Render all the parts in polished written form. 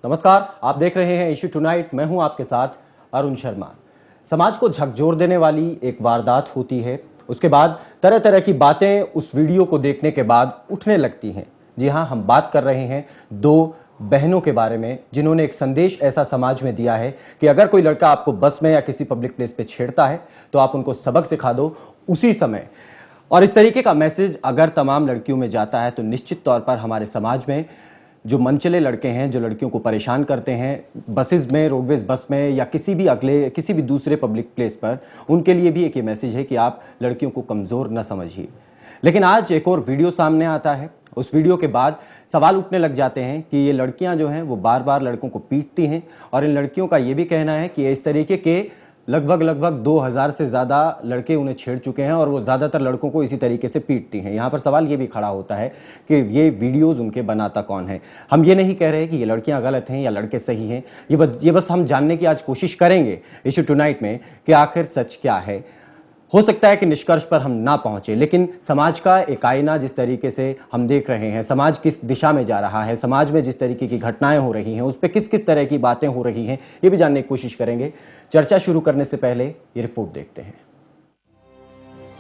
नमस्कार, आप देख रहे हैं इशू टुनाइट। मैं हूं आपके साथ अरुण शर्मा। समाज को झकझोर देने वाली एक वारदात होती है, उसके बाद तरह तरह की बातें उस वीडियो को देखने के बाद उठने लगती हैं। जी हां, हम बात कर रहे हैं दो बहनों के बारे में जिन्होंने एक संदेश ऐसा समाज में दिया है कि अगर कोई लड़का आपको बस में या किसी पब्लिक प्लेस पे छेड़ता है तो आप उनको सबक सिखा दो उसी समय। और इस तरीके का मैसेज अगर तमाम लड़कियों में जाता है तो निश्चित तौर पर हमारे समाज में जो मनचले लड़के हैं, जो लड़कियों को परेशान करते हैं बसेस में, रोडवेज बस में या किसी भी दूसरे पब्लिक प्लेस पर, उनके लिए भी एक ये मैसेज है कि आप लड़कियों को कमज़ोर न समझिए। लेकिन आज एक और वीडियो सामने आता है। उस वीडियो के बाद सवाल उठने लग जाते हैं कि ये लड़कियां जो हैं वो बार बार लड़कों को पीटती हैं और इन लड़कियों का ये भी कहना है कि इस तरीके के लगभग 2000 से ज़्यादा लड़के उन्हें छेड़ चुके हैं और वो ज़्यादातर लड़कों को इसी तरीके से पीटती हैं। यहाँ पर सवाल ये भी खड़ा होता है कि ये वीडियोज़ उनके बनाता कौन है। हम ये नहीं कह रहे कि ये लड़कियाँ गलत हैं या लड़के सही हैं, ये बस हम जानने की आज कोशिश करेंगे इशू टुनाइट में कि आखिर सच क्या है। हो सकता है कि निष्कर्ष पर हम ना पहुंचे, लेकिन समाज का एक आईना जिस तरीके से हम देख रहे हैं, समाज किस दिशा में जा रहा है, समाज में जिस तरीके की घटनाएं हो रही हैं, उस पर किस किस तरह की बातें हो रही हैं, ये भी जानने की कोशिश करेंगे। चर्चा शुरू करने से पहले ये रिपोर्ट देखते हैं।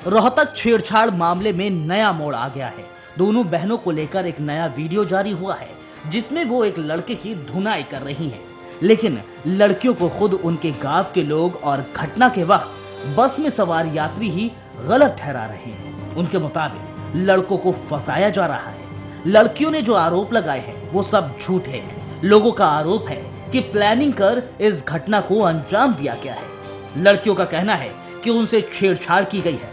रोहतक छेड़छाड़ मामले में नया मोड़ आ गया है। दोनों बहनों को लेकर एक नया वीडियो जारी हुआ है जिसमें वो एक लड़के की धुनाई कर रही हैं, लेकिन लड़कियों को खुद उनके गांव के लोग और घटना के वक्त बस में सवार यात्री ही गलत ठहरा रहे हैं। उनके मुताबिक लड़कों को फंसाया जा रहा है। लड़कियों ने जो आरोप लगाए हैं वो सब झूठे हैं। लोगों का आरोप है कि प्लानिंग कर इस घटना को अंजाम दिया गया है। लड़कियों का कहना है कि उनसे छेड़छाड़ की गई है,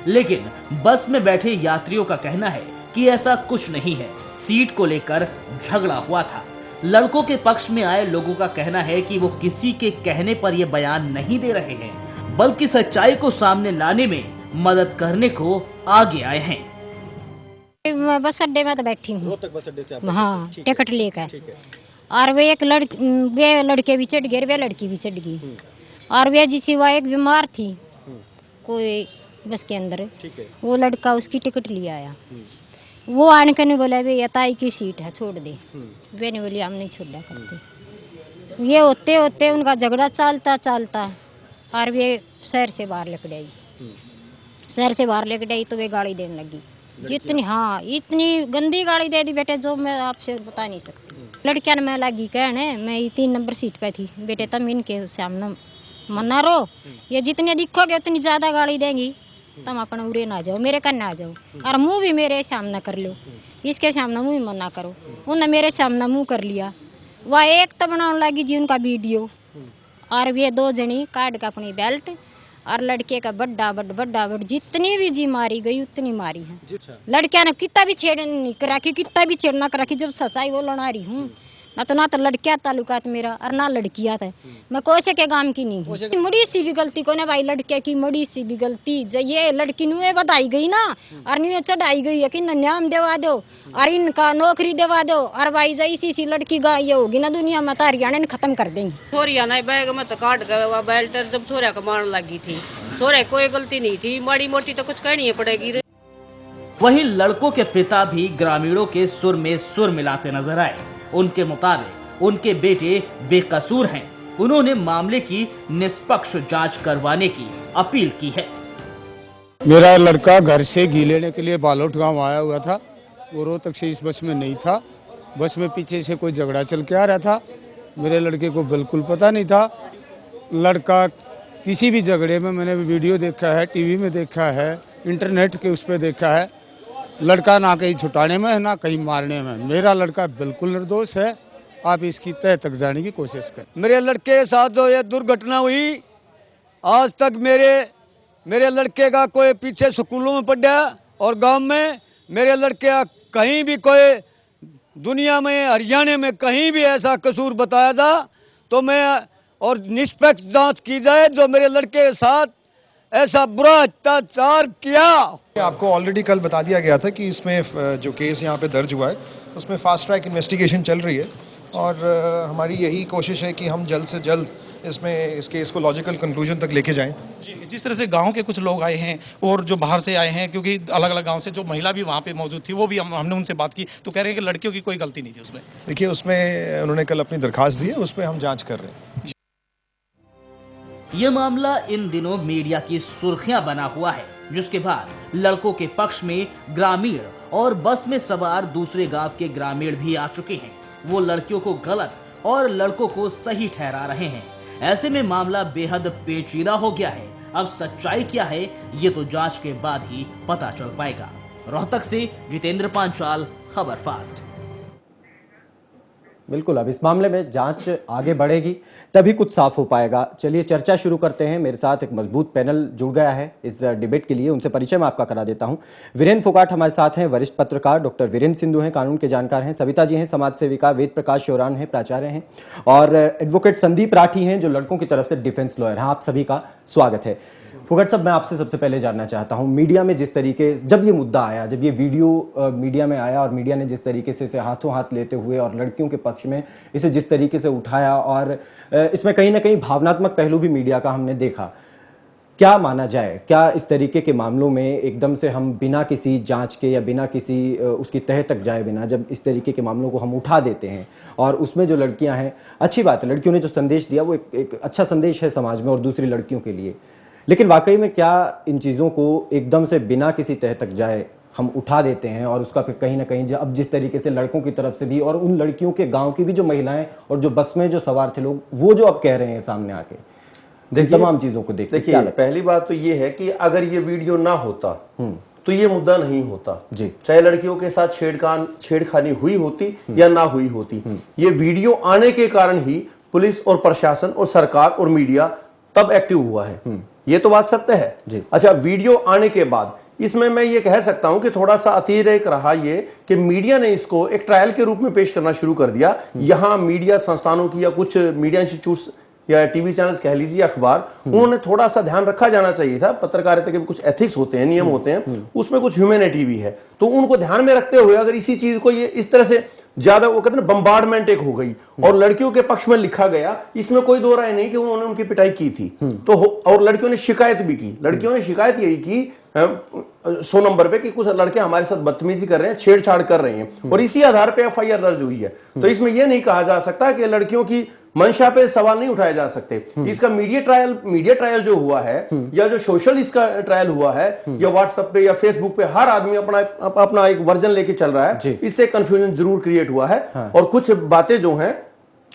लेकिन बस में बैठे यात्रियों का कहना है कि ऐसा कुछ नहीं है, सीट को लेकर झगड़ा हुआ था। लड़कों के पक्ष में आए लोगों का कहना है कि वो किसी के कहने पर यह बयान नहीं दे रहे हैं, बल्कि सच्चाई को सामने लाने में मदद करने को आगे आए हैं। मैं बस अड्डे में तो बैठी हूँ। रोहतक बस अड्डे से आप? हाँ, टिकट लेकर। ठीक है। और वे लड़के भी चढ़ गए, वे लड़की भी चढ़ गई। और वे जिसी वह एक बीमार थी कोई बस के अंदर, ठीक है। वो लड़का उसकी टिकट लिया आया। वो आने के नहीं बोला वे यताई की सीट है, छोड़ दे। वे नहीं बोली हम नहीं छोड़ा करते। ये होते होते उनका झगड़ा चलता और वे शहर से बाहर लेकर आई। शहर से बाहर लेकर आई तो वे गाड़ी देने लगी। जितनी इतनी गंदी गाड़ी दे दी बेटे, जो मैं आपसे बता नहीं सकती। लड़कियां ने मैं लगी कहने, मैं 3 नंबर सीट पे थी। बेटे तुम इनके सामने मना रो, ये जितने दिखोगे उतनी ज़्यादा गाड़ी देंगी, तुम अपना उरे ना जाओ, मेरे कन्ने आ जाओ और मुँह भी मेरे सामने कर लो, इसके सामने मुँह मना करो। उन्होंने मेरे सामने मुँह कर लिया। वह एक तो बनाने लगी जी उनका वीडियो, और वे 2 जनी काट के अपनी बेल्ट और लड़के का बड्डा जितनी भी जी मारी गई उतनी मारी है। लड़कियां ने कितना भी छेड़ नहीं करा कि कितना भी छेड़ना करा कि जब सच्चाई वो लड़ा रही हूँ ना तो लड़कियां ताल्लुकात मेरा और ना लड़कियां थे। मैं कोसे के गांव की नहीं हूँ। मड़ी सी भी गलती को ना भाई, लड़के की मड़ी सी भी गलती जो ये लड़की नुए बताई गई ना और नुए चढ़ाई गई है कि नाम देवा दो और इनका नौकरी देवा दो और भाई जैसी सी लड़की ये होगी ना दुनिया में तो हरियाणा ने खत्म कर देंगे। छोरिया ना बैग में तो काट गए बेल्टर जब छोरिया को मारने लगी थी। छोरे कोई गलती नहीं थी, माड़ी मोटी तो कुछ कहनी पड़ेगी। वहीं लड़कों के पिता भी ग्रामीणों के सुर में सुर मिलाते नजर आए। उनके मुताबिक उनके बेटे बेकसूर हैं। उन्होंने मामले की निष्पक्ष जांच करवाने की अपील की है। मेरा लड़का घर से घी लेने के लिए बालोट गांव आया हुआ था। वो रोहतक से इस बस में नहीं था। बस में पीछे से कोई झगड़ा चल के आ रहा था। मेरे लड़के को बिल्कुल पता नहीं था। लड़का किसी भी झगड़े में, मैंने वीडियो देखा है, टीवी में देखा है, इंटरनेट के उस पर देखा है, लड़का ना कहीं छुटाने में है ना कहीं मारने में। मेरा लड़का बिल्कुल निर्दोष है। आप इसकी तह तक जाने की कोशिश करें। मेरे लड़के के साथ जो ये दुर्घटना हुई, आज तक मेरे लड़के का कोई पीछे स्कूलों में पढ़ा और गांव में मेरे लड़के कहीं भी कोई दुनिया में हरियाणा में कहीं भी ऐसा कसूर बताया था तो मैं और निष्पक्ष जांच की जाए। जो मेरे लड़के के साथ ऐसा बुरा अत्याचार किया, आपको ऑलरेडी कल बता दिया गया था कि इसमें जो केस यहाँ पे दर्ज हुआ है उसमें फास्ट ट्रैक इन्वेस्टिगेशन चल रही है और हमारी यही कोशिश है कि हम जल्द से जल्द इसमें इस केस को लॉजिकल कंक्लूजन तक लेके जाएं। जी, जिस तरह से गांव के कुछ लोग आए हैं और जो बाहर से आए हैं, क्योंकि अलग अलग गांव से जो महिला भी वहां पे मौजूद थी, वो भी हमने उनसे बात की, तो कह रहे हैं कि लड़कियों की कोई गलती नहीं थी उसमें। देखिए, उसमें उन्होंने कल अपनी दरखास्त दी है, उसमें हम जांच कर रहे हैं। यह मामला इन दिनों मीडिया की सुर्खियां बना हुआ है, जिसके बाद लड़कों के पक्ष में ग्रामीण और बस में सवार दूसरे गांव के ग्रामीण भी आ चुके हैं। वो लड़कियों को गलत और लड़कों को सही ठहरा रहे हैं। ऐसे में मामला बेहद पेचीदा हो गया है। अब सच्चाई क्या है, ये तो जांच के बाद ही पता चल पाएगा। रोहतक से जितेंद्र पांचाल, खबर फास्ट। बिल्कुल, अब इस मामले में जांच आगे बढ़ेगी तभी कुछ साफ हो पाएगा। चलिए चर्चा शुरू करते हैं। मेरे साथ एक मजबूत पैनल जुड़ गया है इस डिबेट के लिए। उनसे परिचय मैं आपका करा देता हूं। वीरेंद्र फोगाट हमारे साथ हैं, वरिष्ठ पत्रकार। डॉक्टर वीरेंद्र सिंधु हैं, कानून के जानकार हैं। सविता जी हैं, समाज सेविका। वेद प्रकाश शौरान हैं, प्राचार्य हैं। और एडवोकेट संदीप राठी हैं, जो लड़कों की तरफ से डिफेंस लॉयर हैं। आप सभी का स्वागत है। फोगाट साहब, मैं आपसे सबसे पहले जानना चाहता हूं, मीडिया में जिस तरीके, जब ये मुद्दा आया, जब ये वीडियो मीडिया में आया और मीडिया ने जिस तरीके से इसे हाथों हाथ लेते हुए और लड़कियों के पक्ष में इसे जिस तरीके से उठाया, और इसमें कहीं ना कहीं भावनात्मक पहलू भी मीडिया का हमने देखा, क्या माना जाए? क्या इस तरीके के मामलों में एकदम से हम बिना किसी जांच के या बिना किसी उसकी तह तक जाए बिना जब इस तरीके के मामलों को हम उठा देते हैं, और उसमें जो लड़कियां हैं, अच्छी बात है, लड़कियों ने जो संदेश दिया वो एक अच्छा संदेश है समाज में और दूसरी लड़कियों के लिए, लेकिन वाकई में क्या इन चीज़ों को एकदम से बिना किसी तह तक जाए हम उठा देते हैं, और उसका फिर कहीं ना कहीं अब जिस तरीके से लड़कों की तरफ से भी और उन लड़कियों के गांव की भी जो महिलाएं और जो बस में जो सवार थे लोग, वो जो अब कह रहे हैं सामने आके, देखिए तमाम चीजों को देखिए, पहली बात तो ये है कि अगर ये वीडियो ना होता तो ये मुद्दा नहीं होता जी, चाहे लड़कियों के साथ छेड़खानी हुई होती या ना हुई होती। ये वीडियो आने के कारण ही पुलिस और प्रशासन और सरकार और मीडिया तब एक्टिव हुआ है, ये तो बात सत्य है जी। अच्छा, वीडियो आने के बाद इसमें मैं ये कह सकता हूं कि थोड़ा सा अतिरेक रहा ये कि मीडिया ने इसको एक ट्रायल के रूप में पेश करना शुरू कर दिया। यहां मीडिया संस्थानों की या कुछ मीडिया इंस्टीट्यूट्स या टीवी चैनल्स कह लीजिए, अखबार, उन्होंने थोड़ा सा ध्यान रखा जाना चाहिए था। पत्रकारिता के भी कुछ एथिक्स होते हैं, नियम होते हैं, उसमें कुछ ह्यूमैनिटी भी है, तो उनको ध्यान में रखते हुए अगर इसी चीज को ये इस तरह से ज्यादा, वो कहते हैं बम्बार्डमेंट एक हो गई और लड़कियों के पक्ष में लिखा गया, इसमें कोई दो राय नहीं कि उन्होंने उनकी पिटाई की थी, तो और लड़कियों ने शिकायत भी की। लड़कियों ने शिकायत यही की 100 नंबर पे कि कुछ लड़के हमारे साथ बदतमीजी कर रहे हैं, छेड़छाड़ कर रहे हैं, और इसी आधार पे एफआईआर दर्ज हुई है। तो इसमें यह नहीं कहा जा सकता कि लड़कियों की मंशा पे सवाल नहीं उठाए जा सकते। इसका मीडिया ट्रायल जो हुआ है या जो सोशल इसका ट्रायल हुआ है, या व्हाट्सएप पे या फेसबुक पे हर आदमी अपना एक वर्जन लेके चल रहा है, इससे कंफ्यूजन जरूर क्रिएट हुआ है। और कुछ बातें जो हैं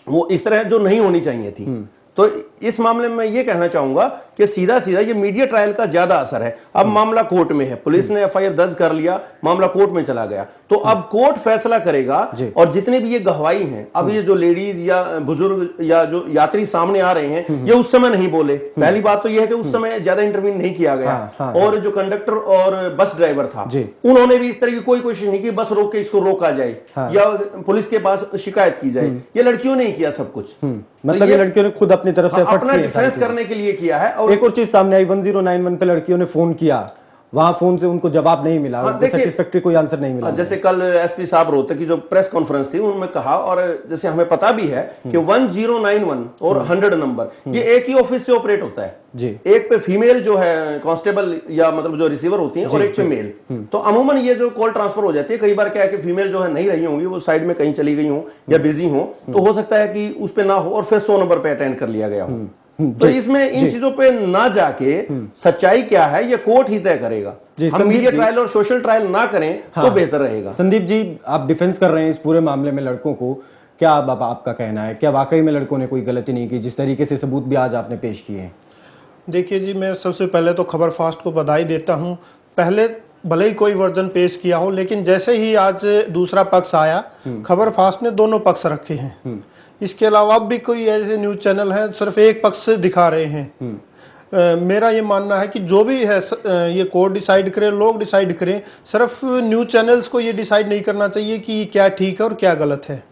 वो इस तरह जो नहीं होनी चाहिए थी। तो इस मामले में ये कहना चाहूंगा कि सीधा सीधा ये मीडिया ट्रायल का ज्यादा असर है। अब मामला कोर्ट में है, पुलिस ने एफआईआर दर्ज कर लिया, मामला कोर्ट में चला गया, तो अब कोर्ट फैसला करेगा। और जितने भी ये गवाही हैं, अब ये जो लेडीज या बुजुर्ग या जो यात्री सामने आ रहे हैं, ये उस समय नहीं बोले। पहली बात तो ये है कि उस समय ज्यादा इंटरवीन नहीं किया गया। और जो कंडक्टर और बस ड्राइवर था, उन्होंने भी इस तरह की कोई कोशिश नहीं की बस रोक के इसको रोका जाए या पुलिस के पास शिकायत की जाए। ये लड़कियों ने ही किया सब कुछ, मतलब ये लड़कियों ने खुद अपनी तरफ से अपना डिफेंस करने के लिए किया है। और एक और चीज सामने आई, 1091 पे लड़कियों ने फोन किया, वहां फोन से उनको जवाब नहीं मिला, सेटिस्फैक्टरी कोई आंसर नहीं मिला। जैसे कल एसपी साहब रोहतक की जो प्रेस कॉन्फ्रेंस थी, उन्होंने कहा, और जैसे हमें पता भी है कि 1091 और 100 नंबर ये एक ही ऑफिस से ऑपरेट होता है जी। एक पे फीमेल जो है कांस्टेबल या मतलब जो रिसीवर होती है, और एक पे मेल। तो अमूमन ये जो कॉल ट्रांसफर हो जाती है, कई बार क्या है कि फीमेल जो है नहीं रही होंगी, वो साइड में कहीं चली गई हो या बिजी हो, तो हो सकता है कि उस पे ना हो और फिर 100 नंबर पे अटेंड कर लिया गया हो। तो इसमें इन चीजों पे ना जाके सच्चाई क्या है ये कोर्ट ही तय करेगा। हम मीडिया ट्रायल और सोशल ट्रायल ना करें तो बेहतर रहेगा। संदीप जी, आप डिफेंस कर रहे हैं इस पूरे मामले में लड़कों को, क्या आपका कहना है? क्या वाकई में लड़कों ने कोई गलती नहीं की, जिस तरीके से सबूत भी आज आपने पेश किए हैं? देखिए जी, मैं सबसे पहले तो खबर फास्ट को बधाई देता हूं। पहले भले ही कोई वर्जन पेश किया हो, लेकिन जैसे ही आज दूसरा पक्ष आया, खबर फास्ट ने दोनों पक्ष रखे हैं। इसके अलावा अब भी कोई ऐसे न्यूज चैनल हैं सिर्फ एक पक्ष से दिखा रहे हैं। मेरा ये मानना है कि जो भी है ये कोर्ट डिसाइड करे, लोग डिसाइड करें, सिर्फ न्यूज चैनल्स को ये डिसाइड नहीं करना चाहिए कि क्या ठीक है और क्या गलत है।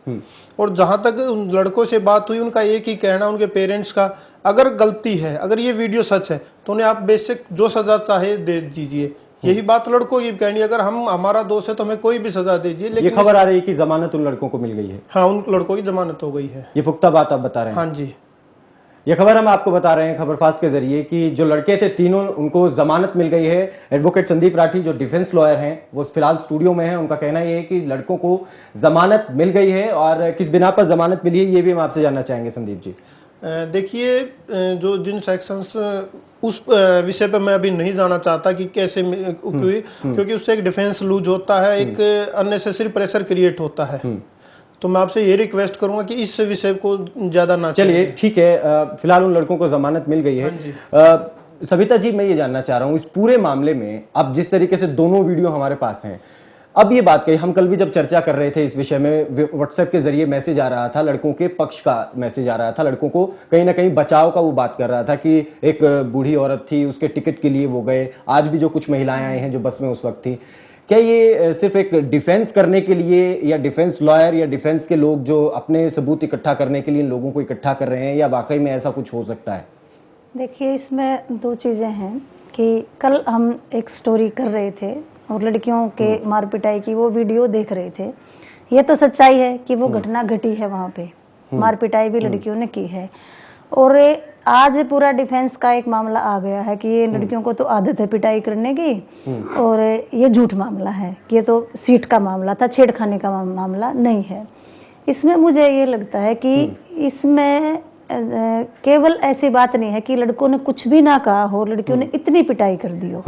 और जहाँ तक उन लड़कों से बात हुई, उनका एक ही कहना, उनके पेरेंट्स का, अगर गलती है, अगर ये वीडियो सच है तो उन्हें आप बेसिक जो सजा चाहे दे दीजिए। यही बात लड़कों की कहनी, अगर हमारा दोष है तो हमें कोई भी सजा दीजिए। लेकिन ये खबर आ रही है कि जमानत उन लड़कों को मिल गई है। हाँ, उन लड़कों की जमानत हो गई है, ये पुख्ता बात आप बता रहे हैं? हाँ जी। ये खबर हम आपको बता रहे हैं खबरफास्ट के जरिए कि जो लड़के थे तीनों, उनको जमानत मिल गई है। एडवोकेट संदीप राठी जो डिफेंस लॉयर हैं वो फिलहाल स्टूडियो में हैं। उनका कहना ये है कि लड़कों को जमानत मिल गई है और किस बिना पर जमानत मिली है ये भी हम आपसे जानना चाहेंगे संदीप जी। देखिए, जो जिन सेक्शंस उस विषय पे मैं अभी नहीं जाना चाहता कि कैसे क्योंकि उससे एक डिफेंस लूज होता है, एक अननेसेसरी प्रेशर क्रिएट होता है। तो मैं आपसे ये रिक्वेस्ट करूंगा कि इस विषय को ज्यादा ना चलिए ठीक है, फिलहाल उन लड़कों को जमानत मिल गई है। सविता जी, मैं ये जानना चाह रहा हूँ इस पूरे मामले में, अब जिस तरीके से दोनों वीडियो हमारे पास हैं, अब ये बात कही, हम कल भी जब चर्चा कर रहे थे इस विषय में, व्हाट्सएप के जरिए मैसेज आ रहा था, लड़कों के पक्ष का मैसेज आ रहा था, लड़कों को कहीं ना कहीं बचाव का वो बात कर रहा था कि एक बूढ़ी औरत थी, उसके टिकट के लिए वो गए। आज भी जो कुछ महिलाएं आई हैं जो बस में उस वक्त थी, क्या ये सिर्फ एक डिफेंस करने के लिए, या डिफेंस लॉयर या डिफेंस के लोग जो अपने सबूत इकट्ठा करने के लिए इन लोगों को इकट्ठा कर रहे हैं, या वाकई में ऐसा कुछ हो सकता है? देखिए, इसमें दो चीज़ें हैं कि कल हम एक स्टोरी कर रहे थे और लड़कियों के मार पिटाई की वो वीडियो देख रहे थे। ये तो सच्चाई है कि वो घटना घटी है, वहाँ पे मार पिटाई भी लड़कियों ने की है। और आज पूरा डिफेंस का एक मामला आ गया है कि ये लड़कियों को तो आदत है पिटाई करने की, और ये झूठ मामला है कि ये तो सीट का मामला था, छेड़खानी का मामला नहीं है। इसमें मुझे ये लगता है कि इसमें केवल ऐसी बात नहीं है कि लड़कों ने कुछ भी ना कहा हो, लड़कियों ने इतनी पिटाई कर दी हो।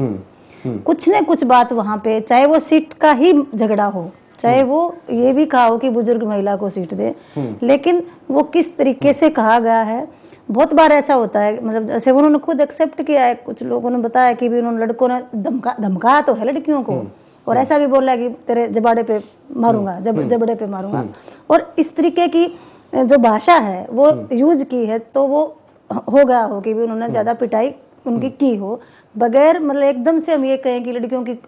कुछ न कुछ बात वहाँ पे, चाहे वो सीट का ही झगड़ा हो, चाहे वो ये भी कहा हो कि बुजुर्ग महिला को सीट दे, लेकिन वो किस तरीके से कहा गया है। बहुत बार ऐसा होता है, मतलब जैसे उन्होंने खुद एक्सेप्ट किया है, कुछ लोगों ने बताया कि भी उन्होंने लड़कों ने धमकाया तो है लड़कियों को, और ऐसा भी बोला कि तेरे जबाड़े पे मारूंगा, जबड़े पे मारूंगा, और इस तरीके की जो भाषा है वो यूज की है, तो वो हो गया हो कि भी उन्होंने ज्यादा पिटाई उनकी की हो, बगैर मतलब एकदम से हम ये कहें कि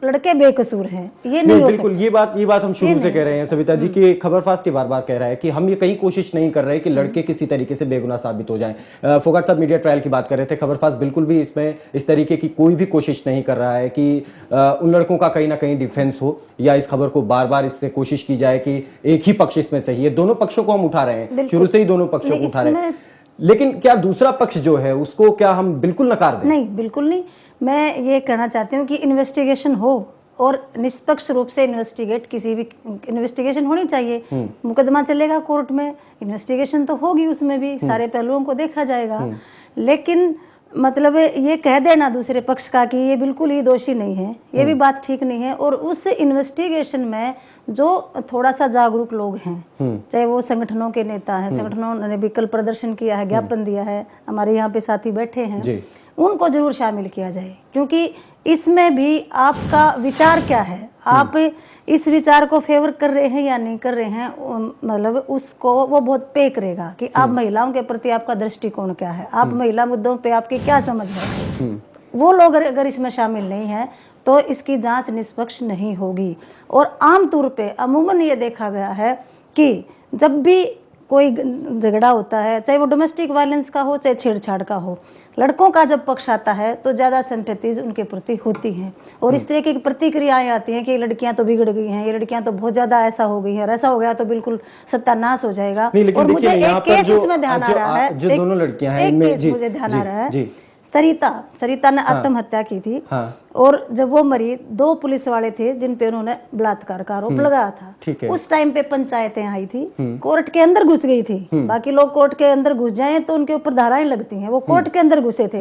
लड़के बेकसूर हैं, ये नहीं हो बिल्कुल। ये बात हम शुरू से कह रहे हैं सविता जी की खबरफास्ट बार बार कह रहा है कि हम ये कहीं कोशिश नहीं कर रहे कि लड़के किसी तरीके से बेगुनाह साबित हो जाएं। फोगाट साहब मीडिया ट्रायल की बात कर रहे थे, खबरफास्ट बिल्कुल भी इसमें इस तरीके की कोई भी कोशिश नहीं कर रहा है कि उन लड़कों का कहीं ना कहीं डिफेंस हो, या इस खबर को बार बार इससे कोशिश की जाए कि एक ही पक्ष इसमें सही है। दोनों पक्षों को हम उठा रहे हैं, शुरू से ही दोनों पक्षों को उठा रहे हैं, लेकिन क्या दूसरा पक्ष जो है उसको क्या हम बिल्कुल नकार दें? नहीं, बिल्कुल नहीं। मैं ये कहना चाहती हूँ कि इन्वेस्टिगेशन हो और निष्पक्ष रूप से किसी भी इन्वेस्टिगेशन होनी चाहिए। मुकदमा चलेगा कोर्ट में, इन्वेस्टिगेशन तो होगी, उसमें भी सारे पहलुओं को देखा जाएगा। लेकिन मतलब ये कह देना दूसरे पक्ष का कि ये बिल्कुल ही दोषी नहीं है, ये भी बात ठीक नहीं है। और उस इन्वेस्टिगेशन में जो थोड़ा सा जागरूक लोग हैं, चाहे वो संगठनों के नेता हैं, संगठनों ने भी कल प्रदर्शन किया है, ज्ञापन दिया है, हमारे यहाँ पे साथी बैठे हैं, उनको जरूर शामिल किया जाए, क्योंकि इसमें भी आपका विचार क्या है, आप इस विचार को फेवर कर रहे हैं या नहीं कर रहे हैं, मतलब उसको वो बहुत पे करेगा कि आप महिलाओं के प्रति आपका दृष्टिकोण क्या है, आप महिला मुद्दों पे आपकी क्या समझ है। वो लोग अगर इसमें शामिल नहीं है तो इसकी जांच निष्पक्ष नहीं होगी। और आमतौर पे अमूमन ये देखा गया है कि जब भी कोई झगड़ा होता है, चाहे वो डोमेस्टिक वायलेंस का हो चाहे छेड़छाड़ का हो, लड़कों का जब पक्ष आता है तो ज़्यादा सिंपैथीज उनके प्रति होती हैं, और इस तरह की प्रतिक्रियाएं आती हैं कि ये लड़कियां तो बिगड़ गई हैं, ये लड़कियां तो बहुत ज़्यादा ऐसा हो गई है, ऐसा हो गया तो बिल्कुल सत्यानाश हो जाएगा। और मुझे एक केस इसमें ध्यान आ रहा है, जो दोनों लड़कियां हैं, मुझे ध्यान आ रहा है, सरिता ने आत्महत्या की थी। और जब वो मरी, 2 पुलिस वाले थे जिन पे उन्होंने बलात्कार का आरोप लगाया था। उस टाइम पे पंचायतें आई थी, कोर्ट के अंदर घुस गई थी। बाकी लोग कोर्ट के अंदर घुस जाएं तो उनके ऊपर धाराएं लगती हैं, वो कोर्ट के अंदर घुसे थे।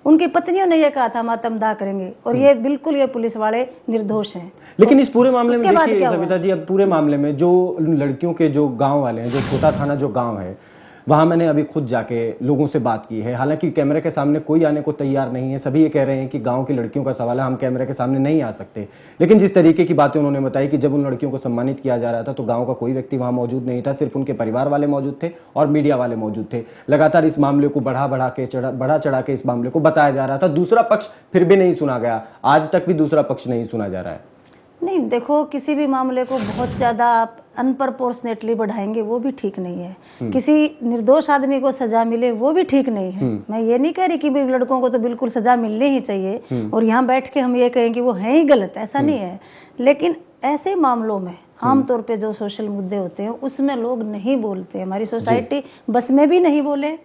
उनकी पत्नियों ने ये कहा था हम आत्मदाह करेंगे, और ये बिल्कुल ये पुलिस वाले निर्दोष हैं। लेकिन इस पूरे मामले में देखिए सविता जी, अब पूरे मामले में जो लड़कियों के जो गाँव वाले हैं, जो छोटा थाना जो गाँव है, वहाँ मैंने अभी खुद जाके लोगों से बात की है। हालांकि कैमरे के सामने कोई आने को तैयार नहीं है, सभी ये कह रहे हैं कि गांव की लड़कियों का सवाल है, हम कैमरे के सामने नहीं आ सकते। लेकिन जिस तरीके की बातें उन्होंने बताई कि जब उन लड़कियों को सम्मानित किया जा रहा था तो गांव का कोई व्यक्ति वहाँ मौजूद नहीं था, सिर्फ उनके परिवार वाले मौजूद थे और मीडिया वाले मौजूद थे। लगातार इस मामले को बढ़ा चढ़ा के इस मामले को बताया जा रहा था। दूसरा पक्ष फिर भी नहीं सुना गया, आज तक भी दूसरा पक्ष नहीं सुना जा रहा है। नहीं, देखो, किसी भी मामले को बहुत ज़्यादा आप अनप्रपोर्शनेटली बढ़ाएंगे वो भी ठीक नहीं है। किसी निर्दोष आदमी को सजा मिले वो भी ठीक नहीं है। मैं ये नहीं कह रही कि लड़कों को तो बिल्कुल सजा मिलनी ही चाहिए और यहाँ बैठ के हम ये कहें कि वो हैं ही गलत, ऐसा नहीं है। लेकिन ऐसे मामलों में आमतौर पे जो सोशल मुद्दे होते हैं उसमें लोग नहीं बोलते। हमारी सोसाइटी बस में भी नहीं बोले,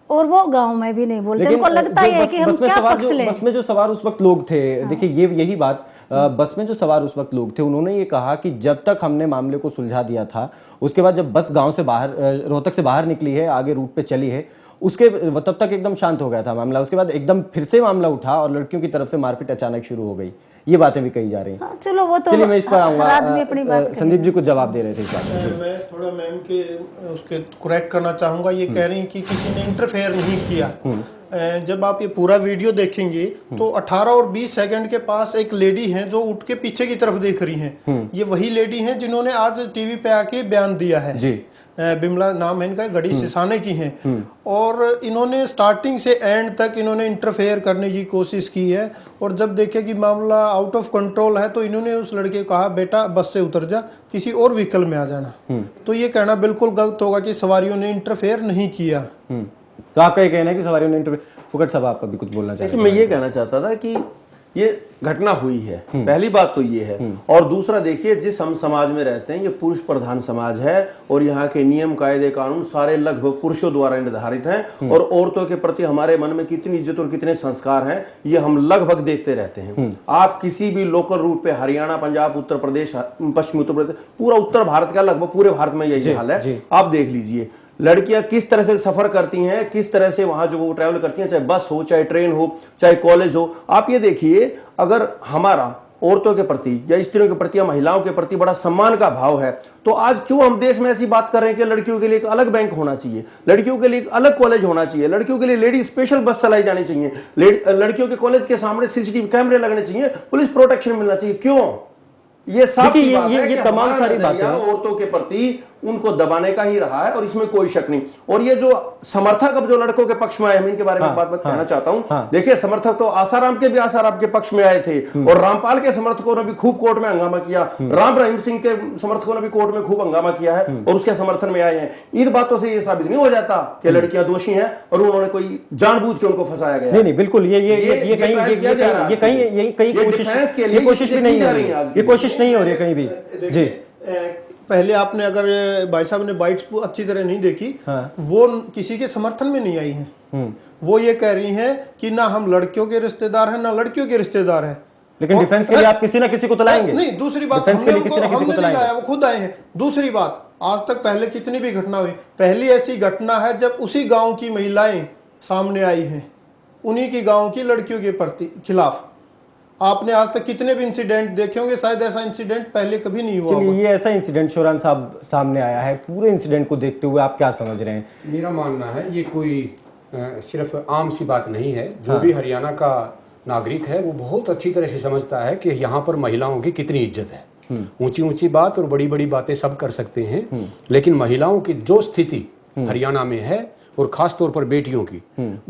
और वो गांव में भी नहीं बोलते, लेकिन उनको लगता जो है कि हम बस में क्या सवार पक्ष लें। बस में जो सवार उस वक्त लोग थे, देखिए ये यही बात, बस में जो सवार उस वक्त लोग थे उन्होंने ये कहा कि जब तक हमने मामले को सुलझा दिया था, उसके बाद जब बस गांव से बाहर, रोहतक से बाहर निकली है, आगे रूट पे चली है, उसके तब तक एकदम शांत हो गया था मामला। उसके बाद एकदम फिर से मामला उठा और लड़कियों की तरफ से मारपीट अचानक शुरू हो गई। ये बातें भी कही जा रही हैं। हाँ, चलो वो तो चलिए मैं इस पर हर आदमी अपनी बात आऊंगा। संदीप जी कुछ जवाब दे रहे थे इस बात में। मैं थोड़ा मैम के उसके करेक्ट करना चाहूँगा। ये कह रही हैं कि किसी ने इंटरफेयर नहीं किया। जब आप ये पूरा वीडियो देखेंगे तो 18 और 20 सेकंड के पास एक लेडी हैं जो उठ के पीछे की तरफ देख रही हैं। ये वही लेडी हैं जिन्होंने आज टीवी पे आके बयान दिया है जी। बिमला नाम है इनका, गढ़ी सिसाने की हैं। और इन्होंने स्टार्टिंग से एंड तक इन्होंने इंटरफेयर करने की कोशिश की है। और जब देखे कि मामला आउट ऑफ कंट्रोल है तो इन्होंने उस लड़के को कहा, बेटा बस से उतर जा, किसी और व्हीकल में आ जाना। तो ये कहना बिल्कुल गलत होगा कि सवारियों ने इंटरफेयर नहीं किया। तो आपका ये कहना है कि सवारियों ने फुकट साहब आपका भी कुछ बोलना चाहिए? मैं ये कहना चाहता था कि ये घटना हुई है, पहली बात तो ये है। और दूसरा देखिए, जिस हम समाज में रहते हैं ये पुरुष प्रधान समाज है और यहाँ के नियम कायदे कानून सारे लगभग पुरुषों द्वारा निर्धारित हैं। और औरतों के प्रति हमारे मन में कितनी इज्जत और कितने संस्कार हैं ये हम लगभग देखते रहते हैं। आप किसी भी लोकल रूट पे हरियाणा, पंजाब, उत्तर प्रदेश, पश्चिमी उत्तर प्रदेश, पूरा उत्तर भारत का, लगभग पूरे भारत में यही हाल है। आप देख लीजिए लड़कियां किस तरह से सफर करती हैं, किस तरह से वहां जो वो ट्रैवल करती हैं, चाहे बस हो, चाहे ट्रेन हो, चाहे कॉलेज हो। आप ये देखिए, अगर हमारा औरतों के प्रति या स्त्रियों के प्रति या महिलाओं के प्रति बड़ा सम्मान का भाव है तो आज क्यों हम देश में ऐसी बात कर रहे हैं कि लड़कियों के लिए एक अलग बैंक होना चाहिए, लड़कियों के लिए एक अलग कॉलेज होना चाहिए, लड़कियों के लिए लेडी स्पेशल बस चलाई जानी चाहिए, लड़कियों के कॉलेज के सामने सीसीटीवी कैमरे लगने चाहिए, पुलिस प्रोटेक्शन मिलना चाहिए। क्यों? ये साफ ये तमाम सारी बातें औरतों के प्रति उनको दबाने का ही रहा है और इसमें कोई शक नहीं। और ये जो समर्थक अब जो लड़कों के पक्ष में आए, मैं इनके बारे में बात कहना चाहता हूं। देखिए, समर्थक तो आसाराम के भी आसाराम के पक्ष में आए थे और रामपाल के समर्थकों ने भी खूब कोर्ट में हंगामा किया, राम रहीम सिंह के समर्थकों ने भी कोर्ट में खूब हंगामा किया है और उसके समर्थन में आए हैं। इन बातों से ये साबित नहीं हो जाता कि लड़कियां दोषी हैं और उन्होंने कोई जानबूझ के उनको फंसाया गया। नहीं, बिल्कुल ये कहीं कोशिश भी नहीं हो रही है, ये कोशिश नहीं हो रही है कहीं भी। जी, पहले आपने अगर भाई साहब ने बाइट्स अच्छी तरह नहीं देखी, वो किसी के समर्थन में नहीं आई हैं। वो ये कह रही हैं कि ना हम लड़कियों के रिश्तेदार हैं ना लड़कियों के रिश्तेदार हैं। लेकिन डिफेंस के लिए आप किसी ना किसी को तो लाएंगे। नहीं, दूसरी बात, डिफेंस के लिए किसी ना किसी को तो लाएंगे, वो खुद आए हैं। दूसरी बात, आज तक पहले कितनी भी घटना हुई, पहली ऐसी घटना है जब उसी गांव की महिलाएं सामने आई हैं, उन्हीं की गांव की लड़कियों के प्रति खिलाफ। आपने आज तक कितने भी इंसिडेंट देखे होंगे, शायद ऐसा इंसिडेंट पहले कभी नहीं हुआ। चलिए, ये ऐसा इंसिडेंट शोरान साहब सामने आया है, पूरे इंसिडेंट को देखते हुए आप क्या समझ रहे हैं? मेरा मानना है ये कोई सिर्फ आम सी बात नहीं है। जो भी हरियाणा का नागरिक है वो बहुत अच्छी तरह से समझता है कि यहाँ पर महिलाओं की कितनी इज्जत है। ऊंची ऊंची बात और बड़ी बड़ी बातें सब कर सकते हैं, लेकिन महिलाओं की जो स्थिति हरियाणा में है और खास तौर पर बेटियों की,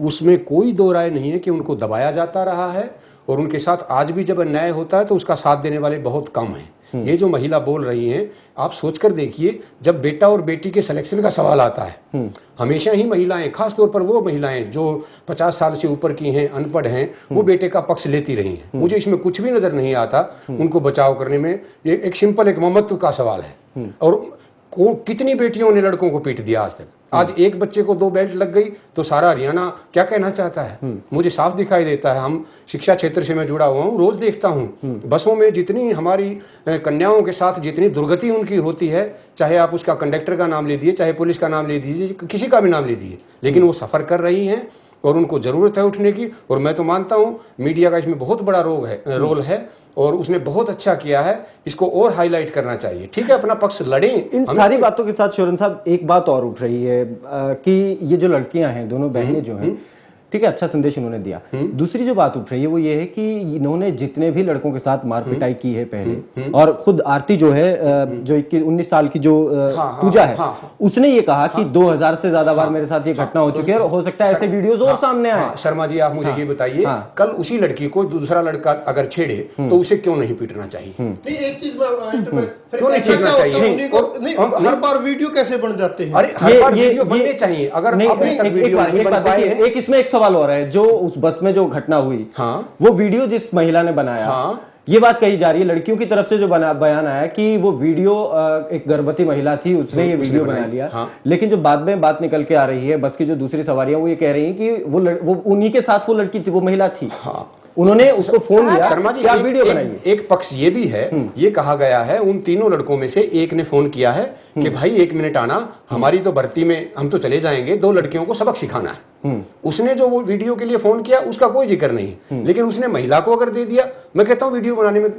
उसमें कोई दो राय नहीं है कि उनको दबाया जाता रहा है और उनके साथ आज भी जब अन्याय होता है तो उसका साथ देने वाले बहुत कम हैं। ये जो महिला बोल रही हैं, आप सोचकर देखिए, जब बेटा और बेटी के सिलेक्शन का सवाल आता है, हमेशा ही महिलाएं, खास तौर पर वो महिलाएं जो 50 साल से ऊपर की हैं, अनपढ़ हैं, वो बेटे का पक्ष लेती रही हैं। मुझे इसमें कुछ भी नजर नहीं आता उनको बचाव करने में। ये एक सिंपल एक ममत्व का सवाल है। और कितनी बेटियों ने लड़कों को पीट दिया आज तक। आज एक बच्चे को 2 बेल्ट लग गई तो सारा हरियाणा क्या कहना चाहता है? मुझे साफ दिखाई देता है। हम शिक्षा क्षेत्र से मैं जुड़ा हुआ हूँ, रोज देखता हूँ बसों में जितनी हमारी कन्याओं के साथ जितनी दुर्गति उनकी होती है, चाहे आप उसका कंडक्टर का नाम ले दीजिए, चाहे पुलिस का नाम ले दीजिए, किसी का भी नाम ले दीजिए, लेकिन वो सफ़र कर रही हैं और उनको ज़रूरत है उठने की। और मैं तो मानता हूँ मीडिया का इसमें बहुत बड़ा रोल है और उसने बहुत अच्छा किया है। इसको और हाईलाइट करना चाहिए। ठीक है, अपना पक्ष लड़ें। इन सारी बातों के साथ शोरन साहब एक बात और उठ रही है कि ये जो लड़कियां हैं, दोनों बहनें जो हैं, ठीक है, अच्छा संदेश उन्होंने दिया। दूसरी जो बात उठ रही है वो ये है कि इन्होंने जितने भी लड़कों के साथ मारपिटाई की है पहले, और खुद आरती जो है जो 19 साल की जो पूजा है, उसने ये कहा कि 2000 से ज्यादा बार मेरे साथ ये घटना हो चुकी है और हो सकता है ऐसे वीडियोस और सामने आए। शर्मा जी, आप मुझे ये बताइए, कल उसी लड़की को दूसरा लड़का अगर छेड़े तो उसे क्यों नहीं पीटना चाहिए? एक चीज क्यों नहीं पीटना चाहिए? हर बार वीडियो कैसे बन जाते हैं? अरे हर बार वीडियो बनने चाहिए। अगर एक इसमें एक सवाल और है, जो उस बस में जो घटना हुई, वो वीडियो जिस महिला ने बनाया, ये बात कही जा रही है लड़कियों की तरफ से जो बयान आया कि वो वीडियो एक गर्भवती महिला थी, उसने ये वीडियो बना लिया। हाँ। लेकिन जो बाद में बात निकल के आ रही है, बस की जो दूसरी सवारियां वो ये कह रही हैं कि वो उन्हीं के साथ वो लड़की थी, वो महिला थी। हाँ। उन्होंने उसको फोन लिया, शर्मा जी, क्या वीडियो बनाई। एक पक्ष ये भी है, ये कहा गया है उन तीनों लड़कों में से एक ने फोन किया है कि भाई 1 मिनट आना, हमारी तो भर्ती में हम तो चले जाएंगे, 2 लड़कियों को सबक सिखाना है। उसने जो वो वीडियो के लिए फोन किया उसका कोई जिक्र नहीं, लेकिन उसने महिला को अगर दे दिया, मैं कहता हूँ वीडियो बनाने में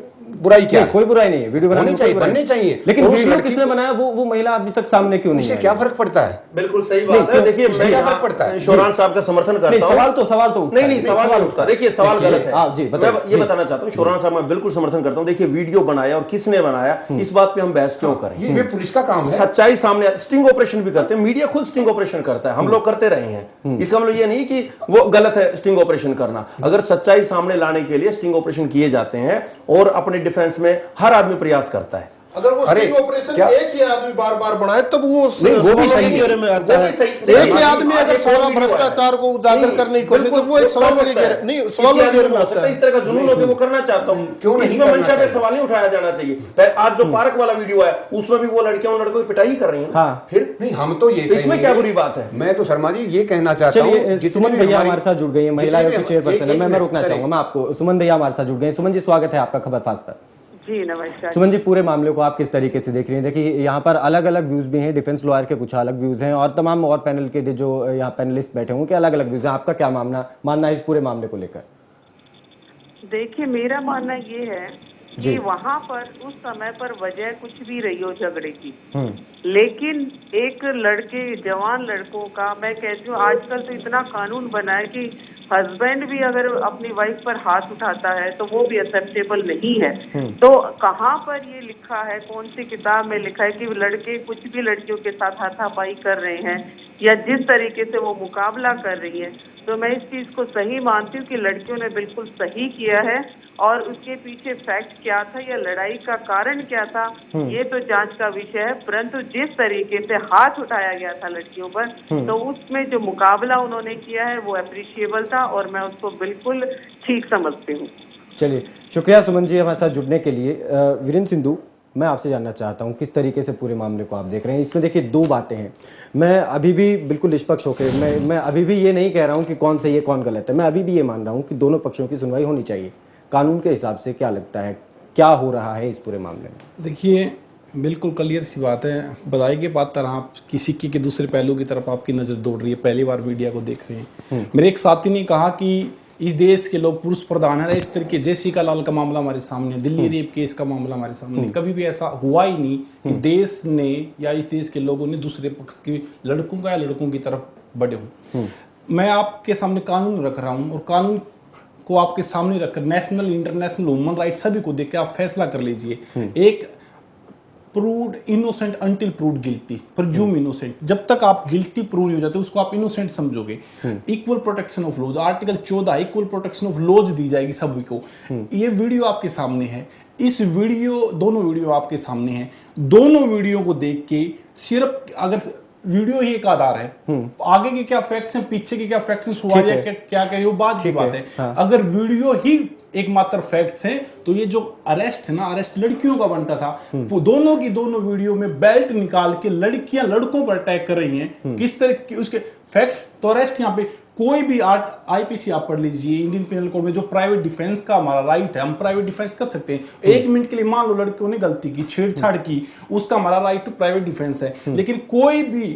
बुराई क्या है? कोई बुराई नहीं है, वीडियो बनाने चाहिए, बनने चाहिए। लेकिन वीडियो किसने बनाया वो महिला अभी तक सामने क्यों नहीं उससे आई? क्या फर्क पड़ता है? बिल्कुल सही बात है। देखिए, मैं क्या फर्क पड़ता है? शोरान साहब का समर्थन करता हूं। सवाल तो नहीं, सवाल नहीं उठता। देखिए, सवाल गलत है। हाँ जी, मैं ये बताना चाहता हूँ, शोरान साहब मैं बिल्कुल समर्थन करता हूँ। देखिए, वीडियो बनाया और किसने बनाया, इस बात पे हम बहस क्यों करें? ये पुलिस का काम है। सच्चाई सामने, स्टिंग ऑपरेशन भी करते हैं, मीडिया खुद स्टिंग ऑपरेशन करता है, हम लोग करते रहे हैं। इसका मतलब ये नहीं कि वो गलत है स्टिंग ऑपरेशन करना। अगर सच्चाई सामने लाने के लिए स्टिंग ऑपरेशन किए जाते हैं और अपने डिफेंस में हर आदमी प्रयास करता है। अगर वो स्टिंग ऑपरेशन एक ही आदमी बार बार बनाए तब वो भी सही घेरे में आता है। एक ही आदमी अगर 16 भ्रष्टाचार को उजागर करने की कोशिश तो वो एक सवाल के घेरे नहीं, सवाल के घेरे में आता है। इस तरह का जुनून होकर वो करना चाहता हूँ, क्यों नहीं? इसमें मंशा पे सवाल नहीं उठाया जाना चाहिए। आज जो पार्क वाला वीडियो है उसमें भी वो लड़कियां उन लड़कों की पिटाई कर रही हैं। फिर नहीं, हम तो ये इसमें क्या बुरी बात है? मैं तो शर्मा जी ये कहना चाहता हूँ, सुमन भैया हमारे साथ जुड़ गई है, महिला आयोग के चेयरपर्सन है। मैं रोकना चाहूंगा, मैं आपको, सुमन भैया हमारे साथ जुड़ गए। सुमन जी, स्वागत है आपका खबर फास्ट पर। जी नमस्कार। सुमन जी, पूरे मामले को आप किस तरीके से देख रही हैं? देखिए, यहाँ पर अलग अलग व्यूज भी हैं, डिफेंस लॉयर के कुछ अलग व्यूज हैं और तमाम और पैनल के जो यहाँ पैनलिस्ट बैठे होंगे अलग अलग व्यूज हैं। आपका क्या मानना है इस पूरे मामले को लेकर? देखिए, मेरा मानना ये है कि वहाँ पर उस समय पर वजह कुछ भी रही हो झगड़े की, लेकिन एक लड़के, जवान लड़कों का, मैं कहती हूँ आजकल तो इतना कानून बना है कि हस्बैंड भी अगर अपनी वाइफ पर हाथ उठाता है तो वो भी एक्सेप्टेबल नहीं है। तो कहाँ पर ये लिखा है, कौन सी किताब में लिखा है कि लड़के कुछ भी लड़कियों के साथ हाथापाई कर रहे हैं या जिस तरीके से वो मुकाबला कर रही है? तो मैं इस चीज को सही मानती हूँ कि लड़कियों ने बिल्कुल सही किया है, और उसके पीछे फैक्ट क्या था या लड़ाई का कारण क्या था ये तो जांच का विषय है। परंतु जिस तरीके से हाथ उठाया गया था लड़कियों पर, तो उसमें जो मुकाबला उन्होंने किया है वो अप्रिशिएबल था और मैं उसको बिल्कुल ठीक समझती हूँ। चलिए, शुक्रिया सुमन जी हमारे साथ जुड़ने के लिए। वीरेंद्र सिंधु, मैं आपसे जानना चाहता हूं किस तरीके से पूरे मामले को आप देख रहे हैं। इसमें देखिए 2 बातें हैं। मैं अभी भी बिल्कुल निष्पक्ष होकर मैं अभी भी ये नहीं कह रहा हूं कि कौन सही है कौन गलत है। मैं अभी भी ये मान रहा हूं कि दोनों पक्षों की सुनवाई होनी चाहिए। कानून के हिसाब से क्या लगता है, क्या हो रहा है इस पूरे मामले में? देखिए, बिल्कुल क्लियर सी बात है। बधाई के बाद तरह आप किसी के दूसरे पहलू की तरफ आपकी नज़र दौड़ रही है, पहली बार मीडिया को देख रहे हैं। मेरे एक साथी ने कहा कि इस देश के लोग पुरुष प्रधान है। इस तरीके जेसिका लाल का मामला हमारे सामने, दिल्ली रेप केस का मामला हमारे सामने, कभी भी ऐसा हुआ ही नहीं कि देश ने या इस देश के लोगों ने दूसरे पक्ष के लड़कों का या लड़कों की तरफ बढ़े हों। मैं आपके सामने कानून रख रहा हूँ और कानून को आपके सामने रखकर नेशनल इंटरनेशनल ह्यूमन राइट्स सभी को देख के आप फैसला कर लीजिए। एक proved innocent until proved guilty, presume innocent, जब तक आप गिल्टी प्रूव नहीं हो जाते उसको आप इनोसेंट समझोगे। Equal protection of laws, article 14 equal protection of laws दी जाएगी सभी को। ये वीडियो आपके सामने है, इस वीडियो, दोनों वीडियो आपके सामने हैं। दोनों वीडियो को देख के सिर्फ अगर वीडियो ही एक आधार है, आगे के क्या फैक्ट्स हैं, पीछे के क्या फैक्ट्स हैं, सवाल क्या क्या वो बात की बात है। हाँ। अगर वीडियो ही एकमात्र फैक्ट्स हैं तो ये जो अरेस्ट है ना, अरेस्ट लड़कियों का बनता था। दोनों की दोनों वीडियो में बेल्ट निकाल के लड़कियां लड़कों पर अटैक कर रही हैं, किस तरह की उसके फैक्ट्स। तो अरेस्ट यहाँ पे कोई भी आईपीसी आप पढ़ लीजिए, इंडियन पिनल कोड में जो प्राइवेट डिफेंस का हमारा राइट है, हम प्राइवेट डिफेंस कर सकते हैं। 1 मिनट के लिए मान लो लड़कियों ने गलती की, छेड़छाड़ की, उसका हमारा राइट टू प्राइवेट डिफेंस है। लेकिन कोई भी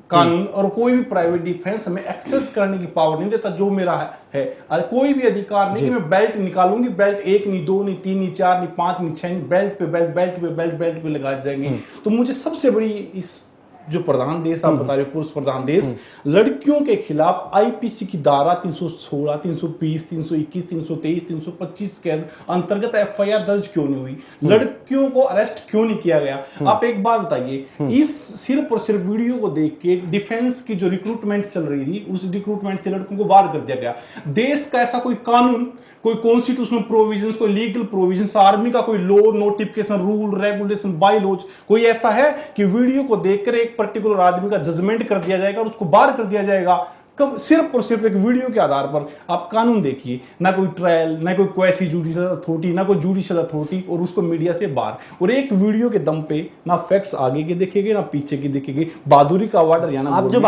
कानून और कोई भी प्राइवेट डिफेंस हमें एक्सेस करने की पावर नहीं देता जो मेरा है। कोई भी अधिकार नहीं कि मैं बेल्ट निकालूंगी, बेल्ट 1 नहीं, 2 नहीं, 3 नहीं, 4 नहीं, 5 नहीं, 6 नहीं, बेल्ट पे बेल्ट, बेल्ट पे बेल्ट, बेल्ट पे लगा जाएंगे। तो मुझे सबसे बड़ी इस जो प्रधान देश आप बता रहे हो, पुरुष प्रधान देश, लड़कियों के खिलाफ आईपीसी की धारा 316, 320, 321, 323, 325 के अंतर्गत एफआईआर दर्ज क्यों नहीं हुई? लड़कियों को अरेस्ट क्यों नहीं किया गया? आप एक बात बताइए, इस सिर्फ और सिर्फ वीडियो को देख के डिफेंस की जो रिक्रूटमेंट चल रही थी, उस रिक्रूटमेंट से लड़कों को बाहर कर दिया गया। देश का ऐसा कोई कानून, कोई कॉन्स्टिट्यूशनल प्रोविजंस, कोई लीगल प्रोविजंस, आर्मी का कोई law, notification, rule, regulation, bylaws, कोई ऐसा है कि वीडियो को देखकर एक पर्टिकुलर आदमी का जजमेंट कर दिया जाएगा और उसको बाहर कर दिया जाएगा? कम सिर्फ और सिर्फ एक वीडियो के आधार पर आप कानून देखिए, ना कोई ट्रायल, ना कोई क्वेसी जुडिशियल अथॉरिटी, ना कोई जुडिशियल अथॉरिटी, और उसको मीडिया से बाहर, और एक वीडियो के दम पे ना फैक्ट्स आगे के देखेंगे ना पीछे की देखेंगे। बहादुरी का अवार्ड हरियाणा आप जो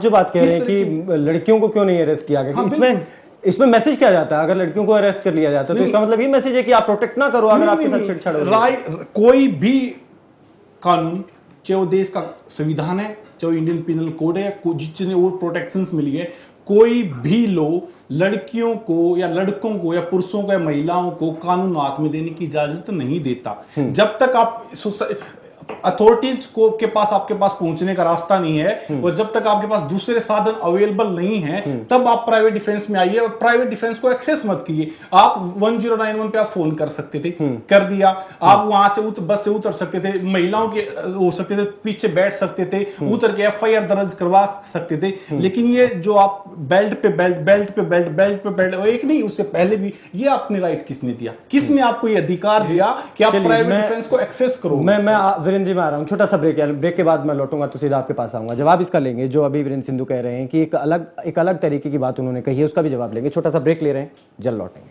बात कह रहे हैं कि लड़कियों को क्यों नहीं अरेस्ट किया गया, इसमें मैसेज क्या जाता है? अगर लड़कियों को अरेस्ट कर लिया जाता है तो इसका मतलब ये मैसेज है कि आप प्रोटेक्ट ना करो अगर आपके साथ छेड़छाड़ हो रही है। कोई भी कानून, चाहे वो देश का संविधान है, चाहे इंडियन पिनल कोड है, जितने और प्रोटेक्शंस मिली है, कोई भी लो लड़कियों को या लड़कों को या पुरुषों को या महिलाओं को कानून हाथ में देने की इजाजत नहीं देता। जब तक आप अथॉरिटीज को के पास आपके पास पहुंचने का रास्ता नहीं है और जब तक आपके पास दूसरे साधन अवेलेबल नहीं है, तब आप प्राइवेट डिफेंस में आइए और प्राइवेट डिफेंस को एक्सेस मत कीजिए। आप 1091 पे आप फोन कर सकते थे, कर दिया, आप वहां से बस से उतर सकते थे, महिलाओं के हो सकते थे, पीछे बैठ सकते थे, उतर के FIR दर्ज करवा सकते थे। लेकिन ये जो आप बेल्ट पे बेल्ट, बेल्ट पे बेल्ट, बेल्ट पे बेल्ट, एक नहीं उससे पहले भी, ये आपने राइट किसने दिया? किसने आपको ये अधिकार दिया कि आप प्राइवेट डिफेंस को एक्सेस करो? मैं वीरेंद्र जी मैं आ रहा हूँ, छोटा सा ब्रेक है, ब्रेक के बाद मैं लौटूंगा तो सीधा आपके पास आऊंगा, जवाब इसका लेंगे जो अभी वीरेंद्र सिंधु कह रहे हैं कि एक अलग तरीके की बात उन्होंने कही है, उसका भी जवाब लेंगे। छोटा सा ब्रेक ले रहे हैं, जल्द लौटेंगे।